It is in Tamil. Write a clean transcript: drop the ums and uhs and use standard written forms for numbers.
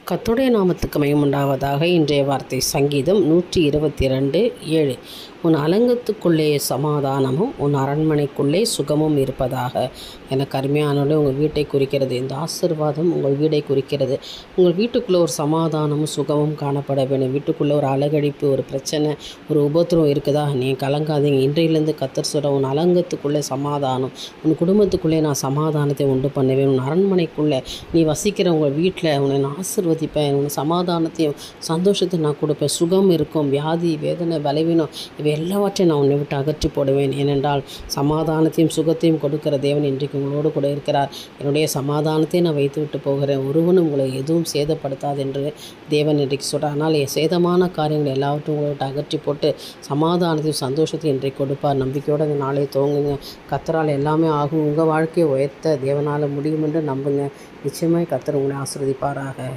கர்த்தருடைய நாமத்துக்கு மகிமை உண்டாவதாக. இன்றைய வார்த்தை சங்கீதம் 122:7. உன் அலங்கத்துக்குள்ளே சமாதானமும் உன் அரண்மனைக்குள்ளே சுகமும் இருப்பதாக. எனக்கு அருமையானோட உங்கள் வீட்டை குறிக்கிறது. இந்த ஆசீர்வாதம் உங்கள் வீடை குறிக்கிறது. உங்கள் வீட்டுக்குள்ளே ஒரு சமாதானமும் சுகமும் காணப்பட வேண்டும். வீட்டுக்குள்ளே ஒரு அலகடிப்பு, ஒரு பிரச்சனை, ஒரு உபத்திரம் இருக்குதா? நீ கலங்காதீங்க. இன்றையிலேருந்து கர்த்தர் சொல்கிற உன் அலங்கத்துக்குள்ளே சமாதானம், உன் குடும்பத்துக்குள்ளே நான் சமாதானத்தை உண்டு பண்ணுவேன். உன் அரண்மனைக்குள்ளே நீ வசிக்கிற உங்கள் வீட்டில் உன்னை நான் ஆசீர்வதிப்பேன். உன் சமாதானத்தையும் சந்தோஷத்தையும் நான் கொடுப்பேன். சுகம் இருக்கும். வியாதி, வேதனை, பலவீனம் இவை எல்லாவற்றையும் நான் உன்னை விட்டு அகற்றி போடுவேன். ஏனென்றால் சமாதானத்தையும் சுகத்தையும் கொடுக்கிற தேவன் இன்றைக்கு உங்களோடு கூட இருக்கிறார். என்னுடைய சமாதானத்தை நான் வைத்து விட்டு போகிறேன். ஒருவனும் உங்களை எதுவும் சேதப்படுத்தாது என்று தேவன் இன்றைக்கு சொல்கிறார். ஆனால் சேதமான காரியங்கள் எல்லாவற்றையும் உங்களை விட்டு அகற்றி போட்டு சமாதானத்தையும் சந்தோஷத்தையும் இன்றைக்கு கொடுப்பார். நம்பிக்கையோடு அந்த நாளை துவங்குங்க. கர்த்தரால் எல்லாமே ஆகும். உங்கள் வாழ்க்கையை உயர்த்த தேவனால் முடியும் என்று நம்புங்க. நிச்சயமாய் கர்த்தர் உங்களை ஆசீர்வதிப்பாராக.